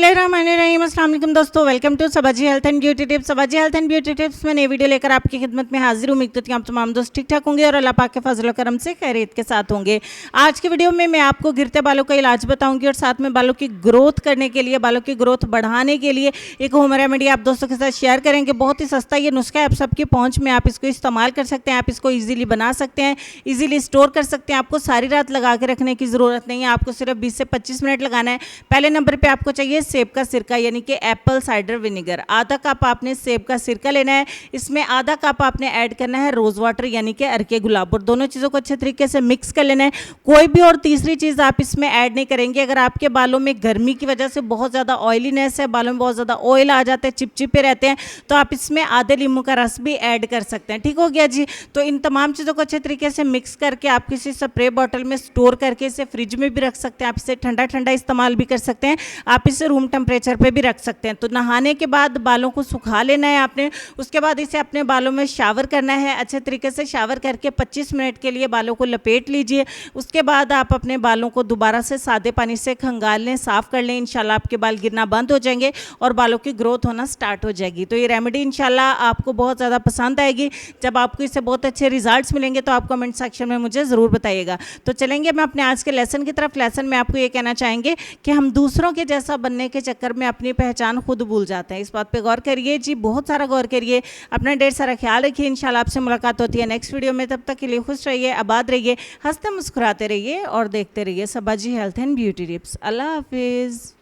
बिस्मिल्लाहिर्रहमानिर्रहीम। अस्सलाम वालेकुम दोस्तों, welcome to Sabaji health and beauty tips. Sabaji health and beauty tips में नई वीडियो लेकर आपकी खिदमत में हाजिर हूँ। उम्मीद करती हूँ आप तमाम दोस्त ठीक ठाक होंगे और अल्लाह पाक के फजल करम से खैरियत के साथ होंगे। आज की वीडियो में मैं आपको गिरते बालों का इलाज बताऊंगी और साथ में बालों की ग्रोथ करने के लिए, बालों की ग्रोथ बढ़ाने के लिए एक होम रेमेडी आप दोस्तों के साथ शेयर करेंगे। बहुत ही सस्ता ये नुस्खा है, आप सबकी पहुँच में, आप इसको इस्तेमाल कर सकते हैं। आप इसको ईजिली बना सकते हैं, ईजिली स्टोर कर सकते हैं। आपको सारी रात लगा के रखने की ज़रूरत नहीं है, आपको सिर्फ 20 से 25 मिनट लगाना है। पहले नंबर पर आपको चाहिए सेब का सिरका यानी कि एप्पल साइडर विनेगर। आधा कप आपने सेब का सिरका लेना है। इसमें आधा कप आपने ऐड करना है रोज़ वाटर यानी कि अरके गुलाब, और दोनों चीज़ों को अच्छे तरीके से मिक्स कर लेना है। कोई भी और तीसरी चीज़ आप इसमें ऐड नहीं करेंगे। अगर आपके बालों में गर्मी की वजह से बहुत ज़्यादा ऑयलीनेस है, बालों में बहुत ज़्यादा ऑयल आ जाते हैं, चिपचिपे रहते हैं, तो आप इसमें आधे नींबू का रस भी ऐड कर सकते हैं। ठीक हो गया जी। तो इन तमाम चीज़ों को अच्छे तरीके से मिक्स करके आप किसी स्प्रे बॉटल में स्टोर करके इसे फ्रिज में भी रख सकते हैं। आप इसे ठंडा ठंडा इस्तेमाल भी कर सकते हैं, आप इसे रूम टेम्परेचर पे भी रख सकते हैं। तो नहाने के बाद बालों को सुखा लेना है आपने। उसके बाद इसे अपने बालों में शावर करना है। अच्छे तरीके से शावर करके 25 मिनट के लिए बालों को लपेट लीजिए। उसके बाद आप अपने बालों को दोबारा से सादे पानी से खंगाल लें, साफ़ कर लें। इंशाल्लाह आपके बाल गिरना बंद हो जाएंगे और बालों की ग्रोथ होना स्टार्ट हो जाएगी। तो ये रेमेडी इंशाल्लाह आपको बहुत ज़्यादा पसंद आएगी। जब आपको इससे बहुत अच्छे रिजल्ट्स मिलेंगे तो आप कमेंट सेक्शन में मुझे ज़रूर बताइएगा। तो चलेंगे मैं अपने आज के लेसन की तरफ। लेसन में आपको ये कहना चाहेंगे कि हम दूसरों के जैसा बनने के चक्कर में अपनी पहचान खुद भूल जाते हैं। इस बात पे गौर करिए जी, बहुत सारा गौर करिए। अपना ढेर सारा ख्याल रखिए। इंशाल्लाह आपसे मुलाकात होती है नेक्स्ट वीडियो में। तब तक के लिए खुश रहिए, आबाद रहिए, हंसते मुस्कुराते रहिए और देखते रहिए सबाजी हेल्थ एंड ब्यूटी टिप्स। अल्लाह हाफिज़।